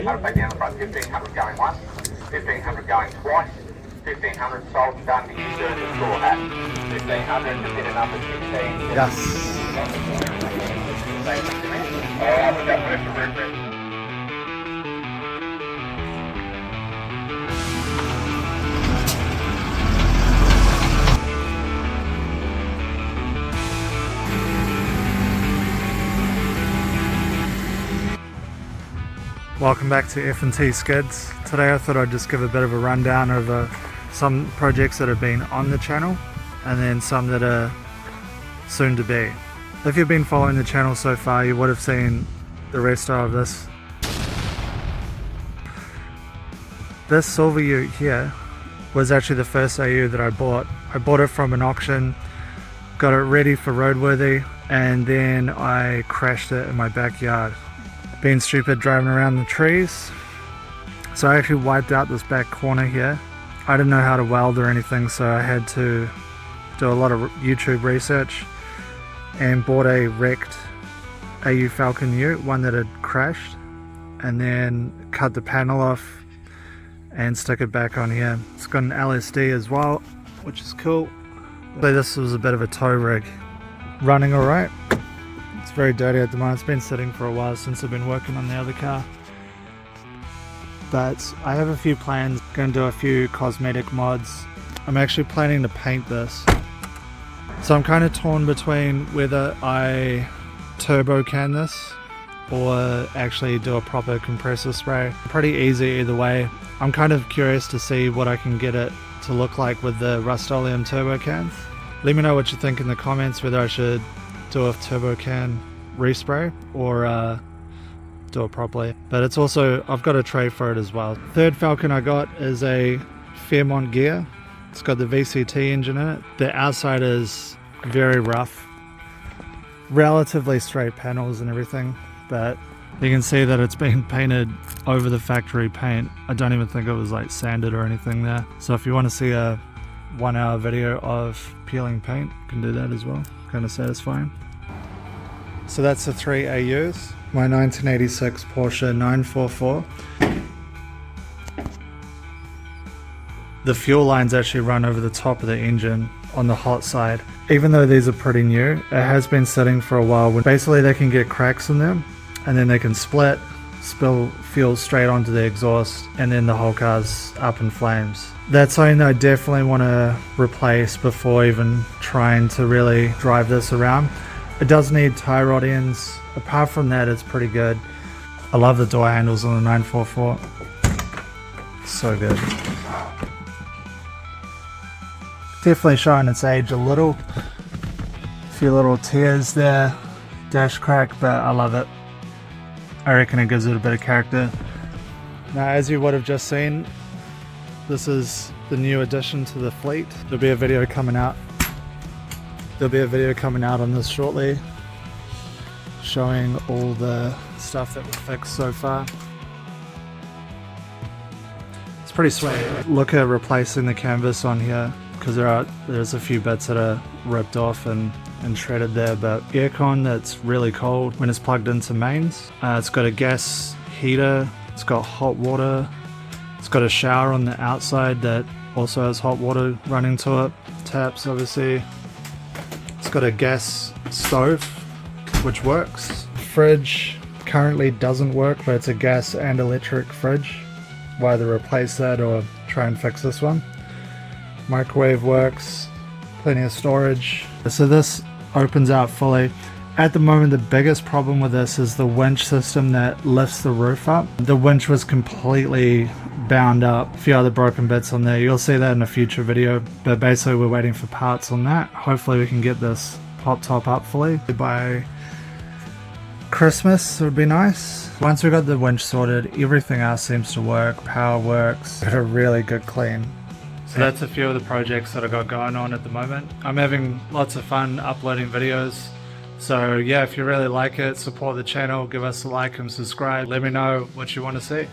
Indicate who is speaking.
Speaker 1: Back down the front, 1500 going once, 1500 going twice, 1500 sold and done to you, sir, the score hat. 1500 to bid a number 16.
Speaker 2: Yes.
Speaker 1: We've got pressure blueprint.
Speaker 2: Welcome back to F&T Skids. Today I thought I'd just give a bit of a rundown of some projects that have been on the channel and then some that are soon to be. If you've been following the channel so far, you would have seen the rest of this. This silver ute here was actually the first AU that I bought. I bought it from an auction, got it ready for roadworthy, and then I crashed it in my backyard. Being stupid driving around the trees, so I actually wiped out this back corner here. I didn't know how to weld or anything, so I had to do a lot of YouTube research and bought a wrecked AU Falcon ute, one that had crashed, and then cut the panel off and stick it back on here. It's got an LSD as well, which is cool. So this was a bit of a tow rig. Running alright. It's very dirty at the moment. It's been sitting for a while since I've been working on the other car. But I have a few plans. Going to do a few cosmetic mods. I'm actually planning to paint this. So I'm kind of torn between whether I turbo can this or actually do a proper compressor spray. Pretty easy either way. I'm kind of curious to see what I can get it to look like with the Rust-Oleum turbo cans. Let me know what you think in the comments, whether I should do a turbo can respray or do it properly. But it's also, I've got a tray for it as well. Third Falcon I got is a Fairmont gear. It's got the VCT engine in it. The outside is very rough, relatively straight panels and everything, but you can see that it's been painted over the factory paint. I don't even think it was like sanded or anything there. So if you want to see a 1 hour video of peeling paint, you can do that as well. Kind of satisfying. So that's the 3 AUs. My 1986 Porsche 944. The fuel lines actually run over the top of the engine on the hot side. Even though these are pretty new, it has been sitting for a while. Basically they can get cracks in them and then they can split, spill fuel straight onto the exhaust, and then the whole car's up in flames. That's something that I definitely want to replace before even trying to really drive this around. It does need tie rod ends. Apart from that, it's pretty good. I love the door handles on the 944. So good. Definitely showing its age a little. A few little tears there. Dash crack, but I love it. I reckon it gives it a bit of character. Now, as you would have just seen, this is the new addition to the fleet. There'll be a video coming out. There'll be a video coming out on this shortly, showing all the stuff that we've fixed so far. It's pretty sweet. Look at replacing the canvas on here, because there's a few bits that are ripped off and shredded there, but aircon that's really cold when it's plugged into mains. It's got a gas heater, it's got hot water, it's got a shower on the outside that also has hot water running to it, taps obviously. It's got a gas stove which works. Fridge currently doesn't work, but it's a gas and electric fridge. We'll either replace that or try and fix this one. Microwave works, plenty of storage. So this opens out fully. At the moment, the biggest problem with this is the winch system that lifts the roof up. The winch was completely bound up. A few other broken bits on there. You'll see that in a future video, but basically we're waiting for parts on that. Hopefully we can get this pop top up fully by Christmas. It would be nice. Once we got the winch sorted, everything else seems to work. Power works. Got a really good clean. So that's a few of the projects that I got going on at the moment. I'm having lots of fun uploading videos. So yeah, if you really like it, support the channel, give us a like and subscribe. Let me know what you want to see.